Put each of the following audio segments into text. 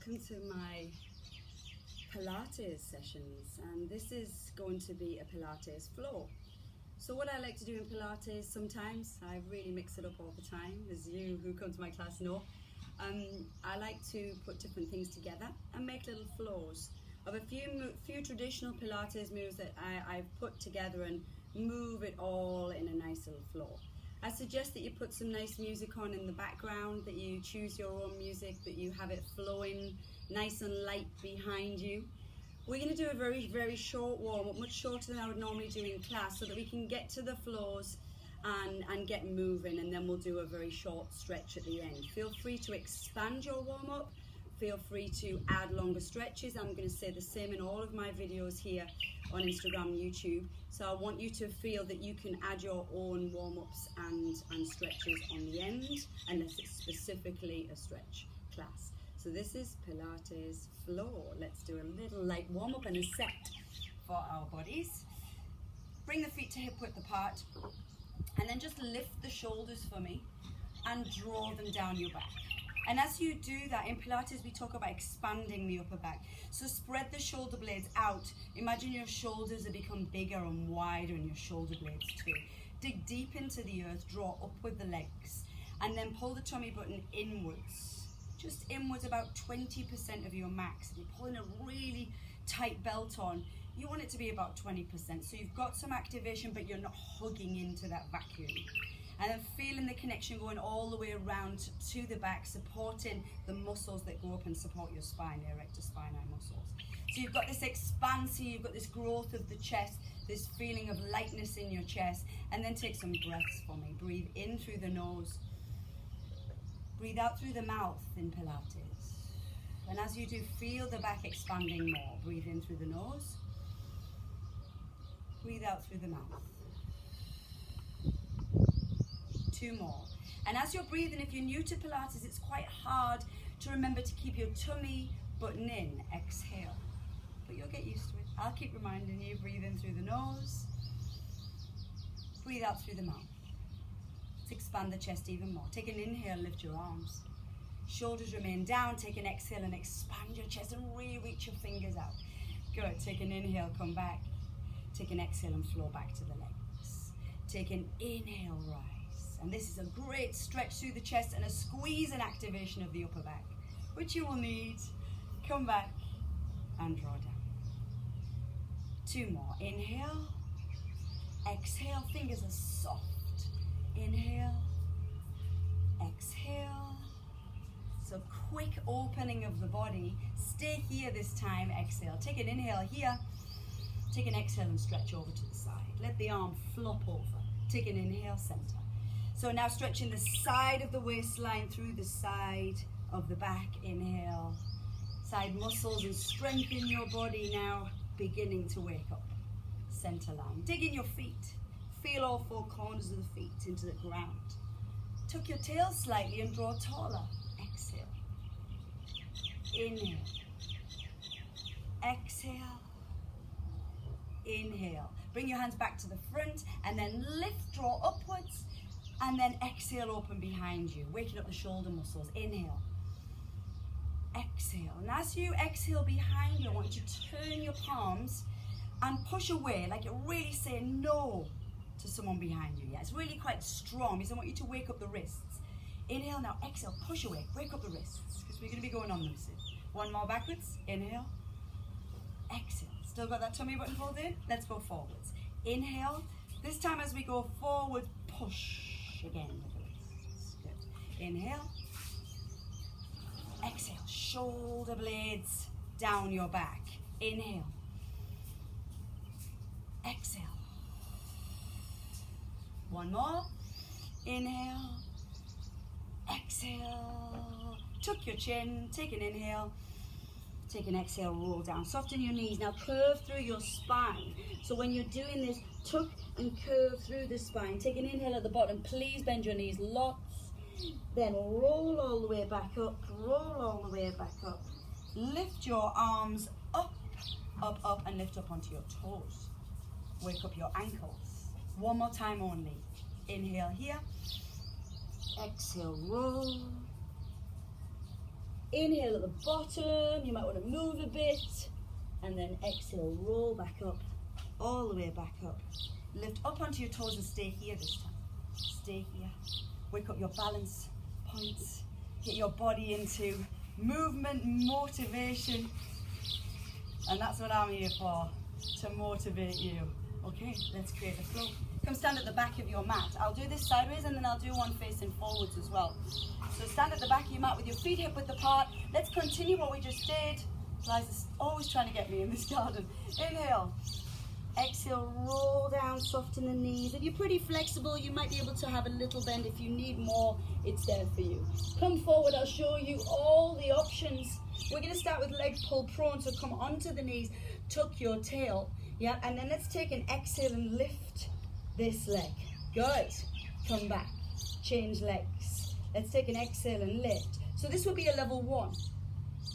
welcome to my Pilates sessions, and this is going to be a Pilates Flow. So what I like to do in Pilates, sometimes I really mix it up all the time, as you who come to my class know. I like to put different things together and make little flows of a few traditional Pilates moves that I've put together and move it all in a nice little flow. I suggest that you put some nice music on in the background, that you choose your own music, that you have it flowing nice and light behind you. We're going to do a very, very short warm-up, much shorter than I would normally do in class, so that we can get to the floors and get moving, and then we'll do a very short stretch at the end. Feel free to expand your warm-up. Feel free to add longer stretches. I'm going to say the same in all of my videos here on Instagram and YouTube. So I want you to feel that you can add your own warm-ups and stretches on the end, unless it's specifically a stretch class. So this is Pilates Flow. Let's do a little light warm-up and a set for our bodies. Bring the feet to hip width apart, and then just lift the shoulders for me and draw them down your back. And as you do that, in Pilates we talk about expanding the upper back. So spread the shoulder blades out. Imagine your shoulders have become bigger and wider, and your shoulder blades too. Dig deep into the earth, draw up with the legs, and then pull the tummy button inwards. Just inwards, about 20% of your max. If you're pulling a really tight belt on, you want it to be about 20%. So you've got some activation, but you're not hugging into that vacuum. And then feeling the connection going all the way around to the back, supporting the muscles that go up and support your spine, the erector spinae muscles. So you've got this expansion, you've got this growth of the chest, this feeling of lightness in your chest. And then take some breaths for me. Breathe in through the nose. Breathe out through the mouth in Pilates. And as you do, feel the back expanding more. Breathe in through the nose. Breathe out through the mouth. 2 more. And as you're breathing, if you're new to Pilates, it's quite hard to remember to keep your tummy button in. Exhale. But you'll get used to it. I'll keep reminding you. Breathe in through the nose. Breathe out through the mouth. Let's expand the chest even more. Take an inhale, lift your arms. Shoulders remain down. Take an exhale and expand your chest and really reach your fingers out. Good. Take an inhale, come back. Take an exhale and flow back to the legs. Take an inhale, rise. And this is a great stretch through the chest and a squeeze and activation of the upper back, which you will need. Come back and draw down. 2 more. Inhale. Exhale. Fingers are soft. Inhale. Exhale. So quick opening of the body. Stay here this time. Exhale. Take an inhale here. Take an exhale and stretch over to the side. Let the arm flop over. Take an inhale, center. So now stretching the side of the waistline through the side of the back. Inhale. Side muscles and strength in your body now beginning to wake up. Center line. Dig in your feet. Feel all 4 corners of the feet into the ground. Tuck your tail slightly and draw taller. Exhale. Inhale. Exhale. Inhale. Bring your hands back to the front and then lift, draw upwards, and then exhale, open behind you, waking up the shoulder muscles. Inhale. Exhale. And as you exhale behind you, I want you to turn your palms and push away, like you're really saying no to someone behind you. Yeah, it's really quite strong because I want you to wake up the wrists. Inhale, now exhale, push away, wake up the wrists, because we're going to be going on them soon. 1 more backwards. Inhale. Exhale. Still got that tummy button pulled in? Let's go forwards. Inhale. This time as we go forward, push again with the wrists. Good. Inhale. Exhale. Shoulder blades down your back. Inhale. Exhale. 1 more. Inhale. Exhale. Tuck your chin. Take an inhale. Take an exhale, roll down. Soften your knees. Now curve through your spine. So when you're doing this, tuck and curve through the spine. Take an inhale at the bottom. Please bend your knees lots. Then roll all the way back up. Roll all the way back up. Lift your arms up, up, up, and lift up onto your toes. Wake up your ankles. 1 more time only. Inhale here. Exhale, roll. Inhale at the bottom, you might want to move a bit, and then exhale, roll back up, all the way back up. Lift up onto your toes and stay here this time. Stay here. Wake up your balance points. Get your body into movement, motivation. And that's what I'm here for, to motivate you. Okay, let's create a flow. Come stand at the back of your mat. I'll do this sideways and then I'll do one facing forwards as well. So stand at the back of your mat with your feet hip width apart. Let's continue what we just did. Liza's always trying to get me in this garden. Inhale. Exhale, roll down, soften the knees. If you're pretty flexible, you might be able to have a little bend. If you need more, it's there for you. Come forward, I'll show you all the options. We're going to start with leg pull prone, so come onto the knees, tuck your tail. Yeah, and then let's take an exhale and lift this leg. Good. Come back. Change legs. Let's take an exhale and lift. So this will be a level 1.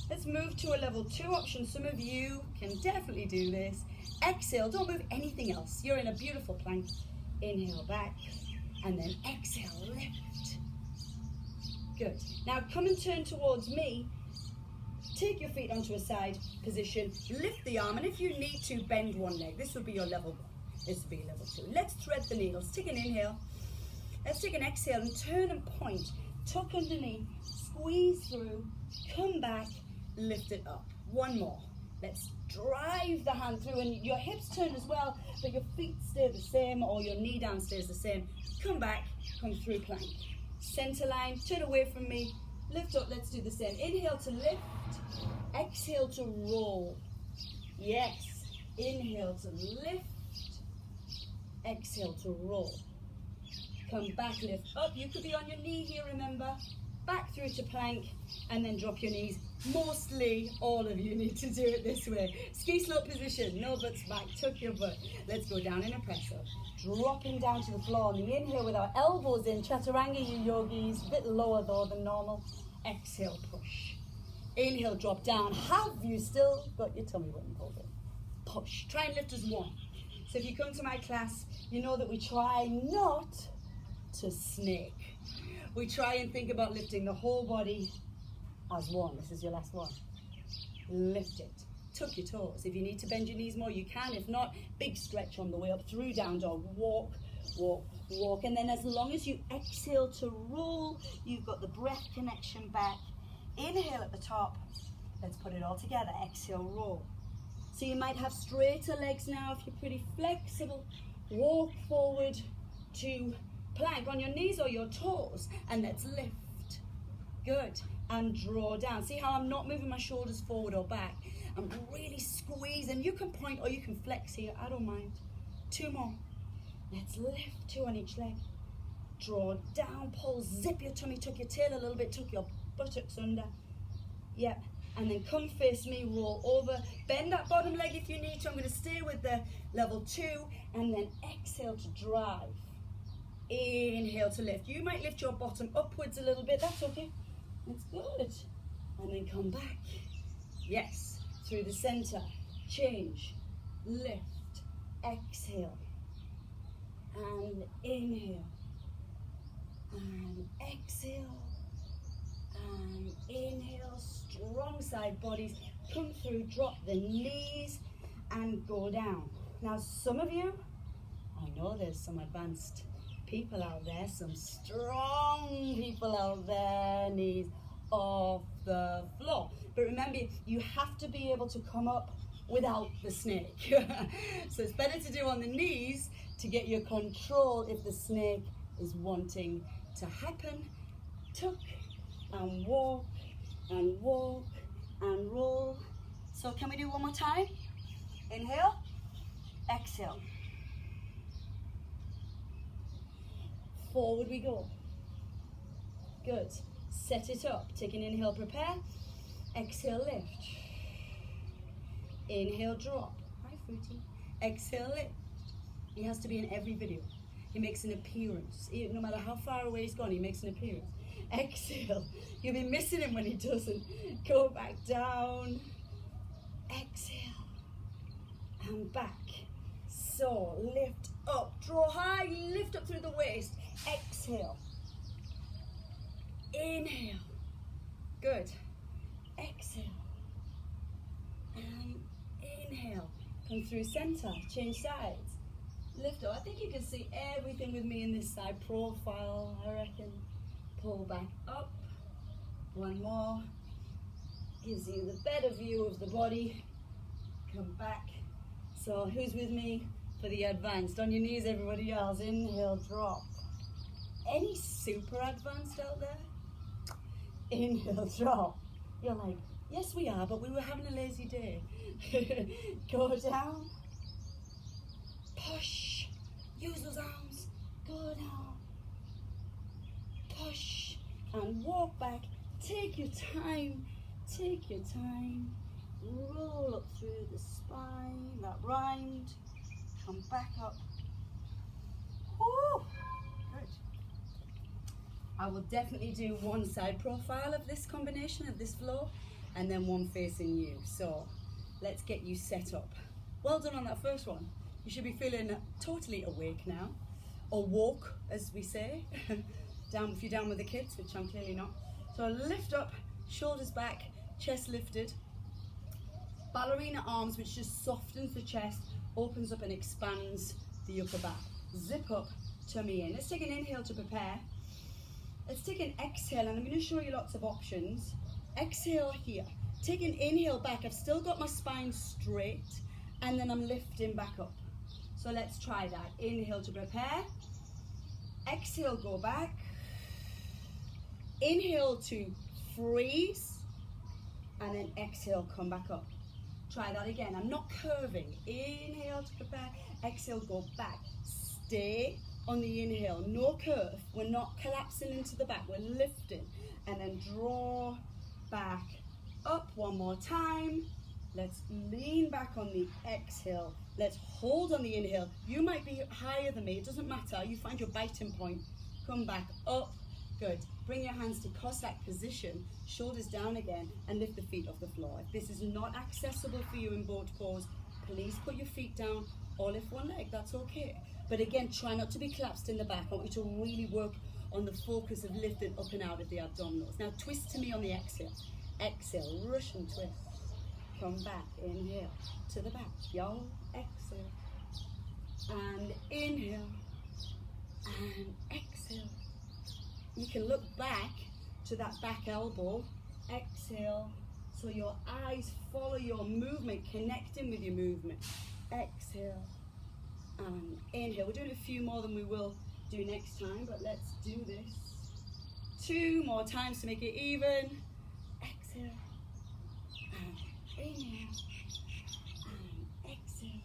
Let's move to a level 2 option. Some of you can definitely do this. Exhale, don't move anything else. You're in a beautiful plank. Inhale back, and then exhale, lift. Good. Now come and turn towards me. Take your feet onto a side position. Lift the arm, and if you need to, bend one leg. This would be your level 1. This would be level 2. Let's thread the needles. Take an inhale. Let's take an exhale and turn and point. Tuck underneath, squeeze through, come back, lift it up. One more. Let's drive the hand through, and your hips turn as well, but your feet stay the same, or your knee down stays the same. Come back, come through plank. Center line, turn away from me, lift up, let's do the same. Inhale to lift, exhale to roll. Yes, inhale to lift, exhale to roll. Come back, lift up. You could be on your knee here, remember. Back through to plank, and then drop your knees. Mostly all of you need to do it this way. Ski slope position, no butts back, tuck your butt. Let's go down in a press up. Dropping down to the floor on the inhale with our elbows in, chaturanga you yogis, a bit lower though than normal. Exhale, push. Inhale, drop down. Have you still got your tummy button pulled in? Push. Try and lift as one. So if you come to my class, you know that we try not to snake. We try and think about lifting the whole body as one. This is your last one. Lift it. Tuck your toes. If you need to bend your knees more, you can. If not, big stretch on the way up through down dog. Walk, walk, walk. And then as long as you exhale to roll, you've got the breath connection back. Inhale at the top. Let's put it all together. Exhale, roll. So you might have straighter legs now if you're pretty flexible. Walk forward to plank on your knees or your toes, and let's lift. Good. And draw down. See how I'm not moving my shoulders forward or back? I'm really squeezing. You can point or you can flex here. I don't mind. 2 more. Let's lift. 2 on each leg. Draw down, pull, zip your tummy, tuck your tail a little bit, tuck your buttocks under. Yep. And then come face me, roll over. Bend that bottom leg if you need to. I'm going to stay with the level 2, and then exhale to drive. Inhale to lift. You might lift your bottom upwards a little bit. That's okay. That's good. And then come back. Yes. Through the center. Change. Lift. Exhale. And inhale. And exhale. And inhale. Strong side bodies. Come through. Drop the knees. And go down. Now some of you, I know there's some advanced people out there, some strong people out there, knees off the floor. But remember, you have to be able to come up without the snake. So it's better to do on the knees to get your control if the snake is wanting to happen. Tuck and walk and walk and roll. So can we do one more time? Inhale, exhale. Forward we go. Good. Set it up. Take an inhale, prepare. Exhale, lift. Inhale, drop. Hi, Fruity. Exhale, lift. He has to be in every video. He makes an appearance. No matter how far away he's gone, he makes an appearance. Exhale. You'll be missing him when he doesn't. Go back down. Exhale. And back. So, lift up. Draw high. Lift up through the waist. Exhale. Inhale. Good. Inhale, come through center, change sides. Lift up. I think you can see everything with me in this side profile, I reckon. Pull back up. One more. Gives you the better view of the body. Come back. So who's with me for the advanced? On your knees, everybody else. Inhale, drop. Any super advanced out there? Inhale, drop. You're like, yes we are, but we were having a lazy day. Go down. Push. Use those arms. Go down. Push. And walk back. Take your time. Take your time. Roll up through the spine. That rhymed. Come back up. Woo. Good. I will definitely do one side profile of this combination, of this flow, and then one facing you. So let's get you set up. Well done on that first one. You should be feeling totally awake now, or woke, as we say. Down if you're down with the kids, which I'm clearly not. So lift up, shoulders back, chest lifted. Ballerina arms, which just softens the chest, opens up and expands the upper back. Zip up, tummy in. Let's take an inhale to prepare. Let's take an exhale, and I'm going to show you lots of options. Exhale here. Take an inhale back. I've still got my spine straight, and then I'm lifting back up. So let's try that. Inhale to prepare. Exhale, go back. Inhale to freeze, and then exhale, come back up. Try that again. I'm not curving. Inhale to prepare. Exhale, go back. Stay on the inhale. No curve. We're not collapsing into the back. We're lifting. And then draw back up one more time. Let's lean back on the exhale. Let's hold on the inhale. You might be higher than me. It doesn't matter. You find your biting point. Come back up. Good. Bring your hands to Cossack position, shoulders down again, and lift the feet off the floor. If this is not accessible for you in boat pose, please put your feet down or lift one leg, that's okay. But again, try not to be collapsed in the back. I want you to really work on the focus of lifting up and out of the abdominals. Now twist to me on the exhale. Exhale, Russian twist. Come back, inhale, to the back. Y'all, exhale. And inhale, and exhale. You can look back to that back elbow, exhale, so your eyes follow your movement, connecting with your movement. Exhale, and inhale. We're doing a few more than we will do next time, but let's do this. 2 more times to make it even. Exhale, and inhale, and exhale.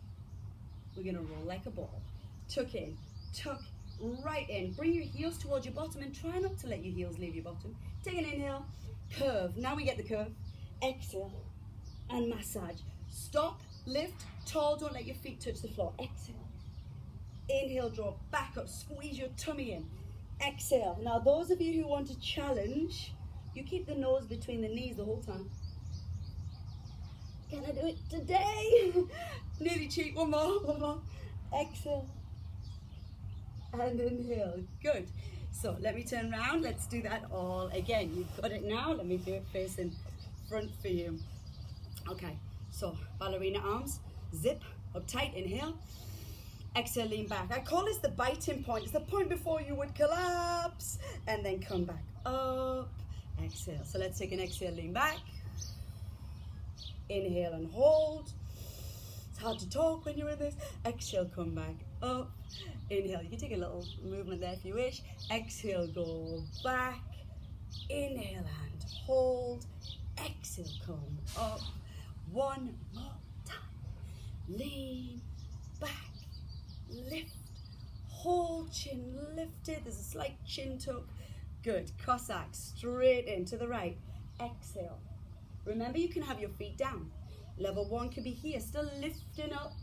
We're gonna roll like a ball. Tuck in, tuck right in. Bring your heels towards your bottom and try not to let your heels leave your bottom. Take an inhale, curve. Now we get the curve. Exhale and massage. Stop, lift, tall, don't let your feet touch the floor. Exhale. Inhale, draw back up, squeeze your tummy in. Exhale. Now those of you who want to challenge, you keep the nose between the knees the whole time. Can I do it today? Nearly cheat. One more. Exhale. And inhale. Good. So let me turn around. Let's do that all again. You've got it now. Let me do it facing front for you. Okay. So ballerina arms. Zip up tight. Inhale. Exhale. Lean back. I call this the biting point. It's the point before you would collapse. And then come back up. Exhale. So let's take an exhale. Lean back. Inhale and hold. It's hard to talk when you're in this. Exhale. Come back up. Inhale, you can take a little movement there if you wish. Exhale, go back. Inhale and hold. Exhale, come up. One more time. Lean back, lift, hold, chin lifted. There's a slight chin tuck. Good. Cossack, straight in to the right. Exhale. Remember, you can have your feet down. Level 1 could be here, still lifting up.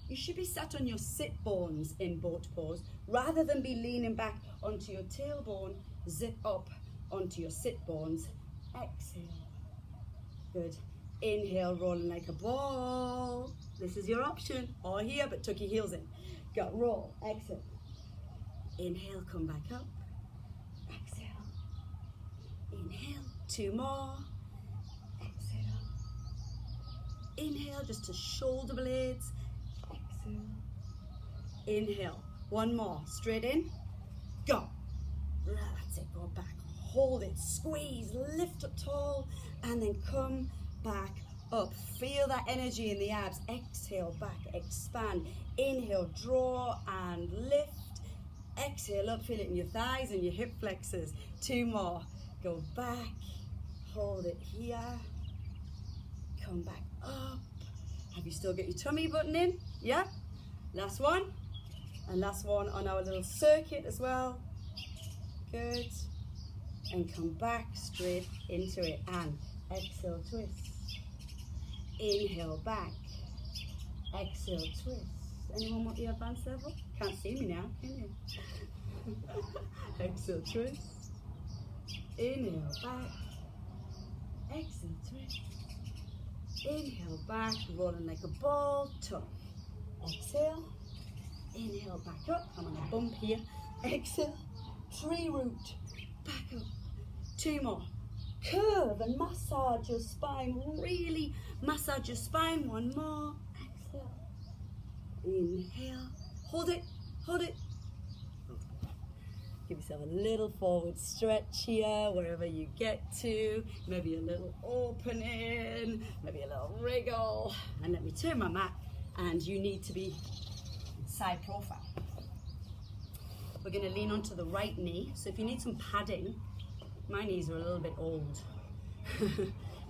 You should be sat on your sit bones in boat pose rather than be leaning back onto your tailbone. Zip up onto your sit bones. Exhale. Good. Inhale, rolling like a ball. This is your option. Or here, but tuck your heels in. Go, roll. Exhale. Inhale, come back up. Exhale. Inhale. 2 more. Exhale. Inhale just to shoulder blades. Exhale. Inhale. One more. Straight in. Go. That's it. Go back. Hold it. Squeeze. Lift up tall. And then come back up. Feel that energy in the abs. Exhale. Back. Expand. Inhale. Draw and lift. Exhale up. Feel it in your thighs and your hip flexors. 2 more. Go back. Hold it here. Come back up. Have you still got your tummy button in? Yeah? Last one. And last one on our little circuit as well. Good. And come back straight into it. And exhale, twist. Inhale, back. Exhale, twist. Anyone want the advanced level? Can't see me now, can you? Exhale, twist. Inhale, back. Exhale, twist. Inhale, back. Rolling like a ball. Tuck. Exhale. Inhale, back up. I'm on a bump here. Exhale. Tree root. Back up. 2 more. Curve and massage your spine. Really massage your spine. 1 more. Exhale. Inhale. Hold it. Hold it. Give yourself a little forward stretch here, wherever you get to. Maybe a little opening, maybe a little wriggle. And let me turn my mat, and you need to be side profile. We're going to lean onto the right knee. So if you need some padding, my knees are a little bit old.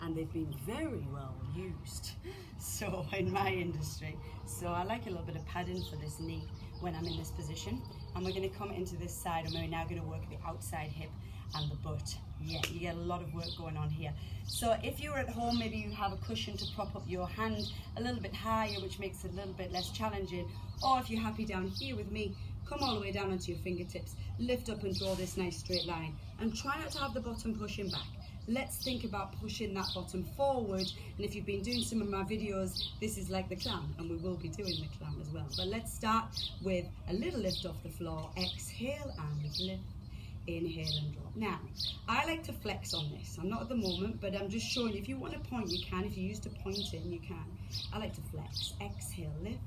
And they've been very well used. So in my industry. So I like a little bit of padding for this knee when I'm in this position. And we're going to come into this side, and we're now going to work the outside hip and the butt. Yeah, you get a lot of work going on here. So if you're at home, maybe you have a cushion to prop up your hand a little bit higher, which makes it a little bit less challenging. Or if you're happy down here with me, come all the way down onto your fingertips, lift up and draw this nice straight line. And try not to have the bottom pushing back. Let's think about pushing that bottom forward. And if you've been doing some of my videos, this is like the clam, and we will be doing the clam as well. But let's start with a little lift off the floor. Exhale and lift. Inhale and drop. Now, I like to flex on this. I'm not at the moment, but I'm just showing you. If you want to point, you can. If you used to point in, you can. I like to flex. Exhale, lift.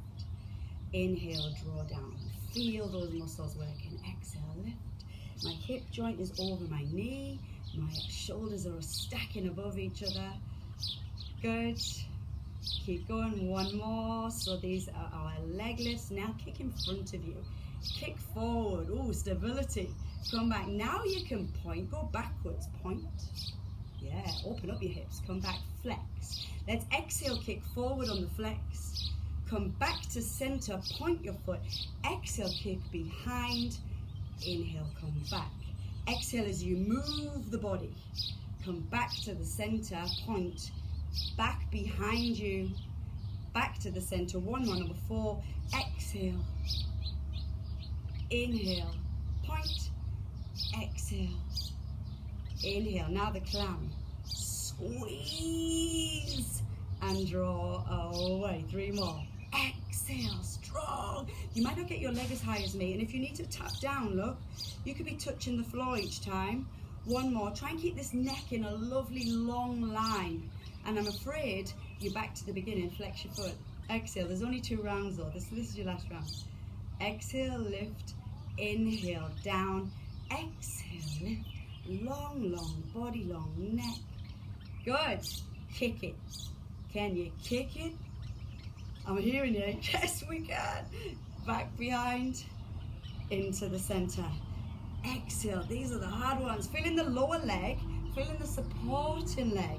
Inhale, draw down. Feel those muscles working. Exhale, lift. My hip joint is over my knee. My shoulders are stacking above each other. Good. Keep going. 1 more. So these are our leg lifts. Now kick in front of you. Kick forward. Oh, stability. Come back. Now you can point. Go backwards. Point. Yeah. Open up your hips. Come back. Flex. Let's exhale. Kick forward on the flex. Come back to center. Point your foot. Exhale. Kick behind. Inhale. Come back. Exhale as you move the body. Come back to the center, point, back behind you, back to the center. 1 more, number 4. Exhale, inhale, point, exhale, inhale. Now the clam. Squeeze and draw away. 3 more. Exhale, strong. You might not get your leg as high as me, and if you need to tap down, look, you could be touching the floor each time. 1 more. Try and keep this neck in a lovely long line. And I'm afraid you're back to the beginning. Flex your foot. Exhale. There's only 2 rounds though. This is your last round. Exhale, lift. Inhale, down. Exhale, lift. Long, long body, long neck. Good. Kick it. Can you kick it? I'm hearing you. Yes, we can. Back behind, into the center. Exhale. These are the hard ones. Feeling the lower leg, feeling the supporting leg.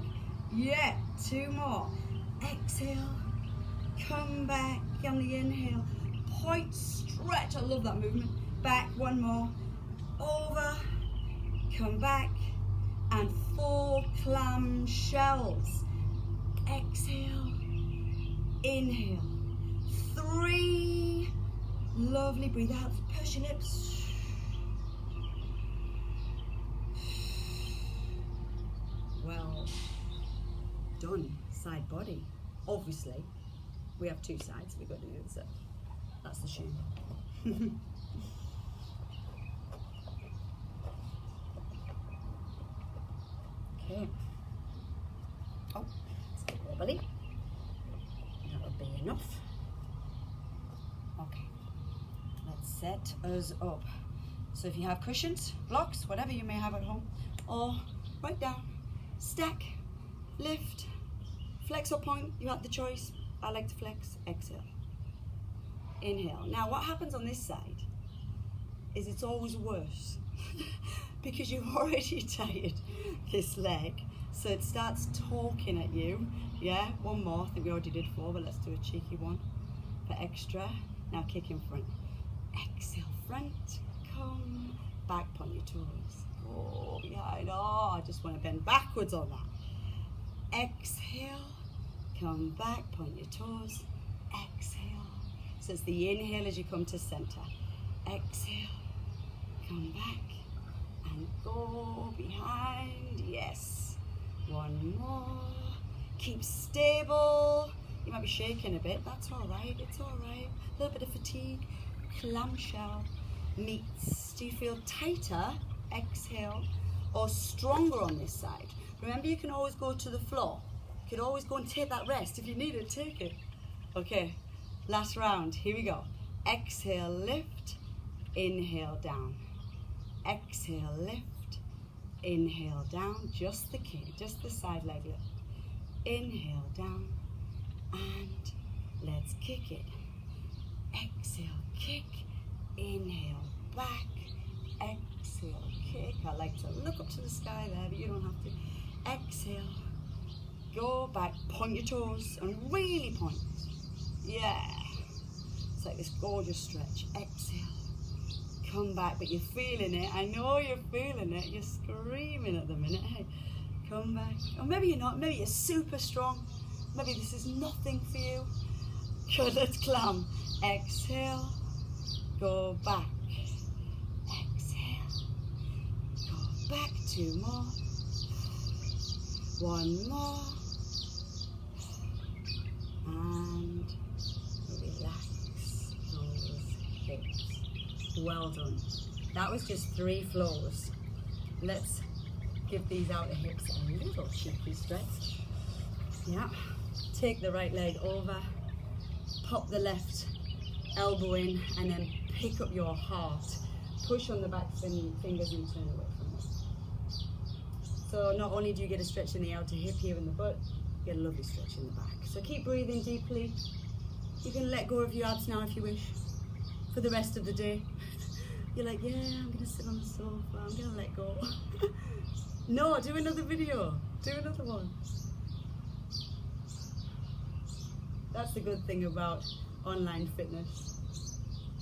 Yeah, 2 more. Exhale. Come back on the inhale. Point, stretch. I love that movement. Back. 1 more. Over. Come back. And 4 clam shells. Exhale. Inhale. 3. Lovely. Breathe out. Push your lips. Well done. Side body. Obviously, we have 2 sides. We've got to do this. That's the shame. Okay. Oh, let's get your belly. us up. So if you have cushions, blocks, whatever you may have at home, or right down, stack, lift, flex or point, you have the choice. I like to flex, exhale. Inhale. Now what happens on this side is it's always worse because you've already tired this leg, so it starts talking at you. Yeah, one more. I think we already did 4, but let's do a cheeky one for extra. Now kick in front. Exhale, front, come back, point your toes. Oh, behind. Oh, I just want to bend backwards on that. Exhale, come back, point your toes. Exhale. So it's the inhale as you come to center. Exhale, come back and go behind. Yes. One more. Keep stable. You might be shaking a bit. That's all right. It's all right. A little bit of fatigue. Clamshell meets. Do you feel tighter? Exhale. Or stronger on this side? Remember, you can always go to the floor. You can always go and take that rest. If you need it, take it. Okay. Last round, here we go. Exhale, lift, inhale, down. Exhale, lift, inhale, down. Just the kick, just the side leg lift. Inhale, down, and let's kick it. Exhale, kick, inhale, back, exhale, kick. I like to look up to the sky there, but you don't have to. Exhale, go back, point your toes, and really point. Yeah, it's like this gorgeous stretch. Exhale, come back, but you're feeling it. I know you're feeling it. You're screaming at the minute. Hey, come back. Or maybe you're not. Maybe you're super strong. Maybe this is nothing for you. Good, let's climb. Exhale, go back. Exhale, go back. 2 more. 1 more. And relax those hips. Well done. That was just 3 flows. Let's give these outer hips a little cheeky stretch. Yeah. Take the right leg over, pop the left elbow in, and then pick up your heart. Push on the back fingers and turn away from it. So not only do you get a stretch in the outer hip here in the butt, you get a lovely stretch in the back. So keep breathing deeply. You can let go of your abs now if you wish, for the rest of the day. You're like, yeah, I'm gonna sit on the sofa, I'm gonna let go. No, do another video, do another one. That's the good thing about online fitness.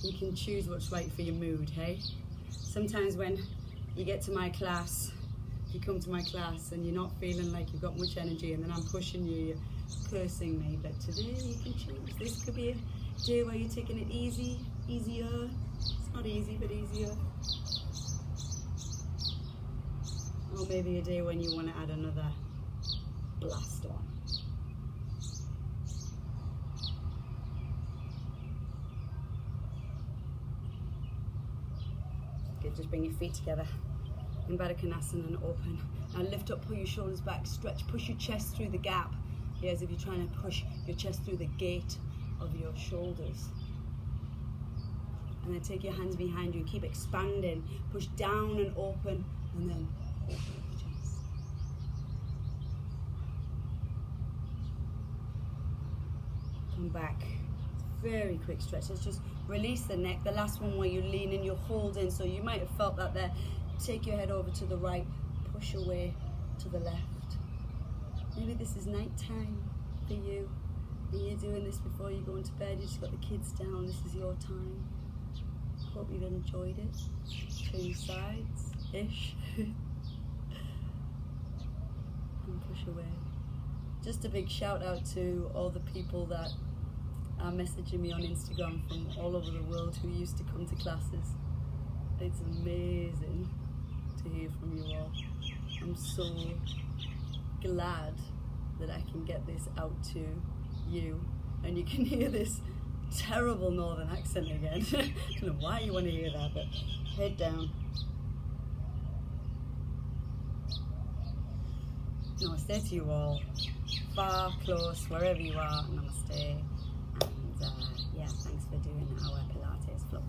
You can choose what's right for your mood, hey? Sometimes when you get to my class, if you come to my class and you're not feeling like you've got much energy and then I'm pushing you, you're cursing me, but today you can choose. This could be a day where you're taking it easy, easier. It's not easy, but easier. Or maybe a day when you want to add another blast on. Good, just bring your feet together in Baddha Konasana and open. Now lift up, pull your shoulders back, stretch, push your chest through the gap. Yeah, as if you're trying to push your chest through the gate of your shoulders. And then take your hands behind you and keep expanding. Push down and open, and then open your chest. Come back. Very quick stretch. Let's just release the neck. The last one where you lean and you're holding, so you might have felt that there. Take your head over to the right, push away to the left. Maybe this is night time for you, and you're doing this before you go into bed. You just got the kids down. This is your time. Hope you've enjoyed it. 2 sides-ish. And push away. Just a big shout out to all the people that are messaging me on Instagram from all over the world who used to come to classes. It's amazing to hear from you all. I'm so glad that I can get this out to you, and you can hear this terrible northern accent again. I don't know why you want to hear that, but head down. Namaste to you all, far, close, wherever you are. Namaste, and yeah, thanks for doing our Pilates Flow.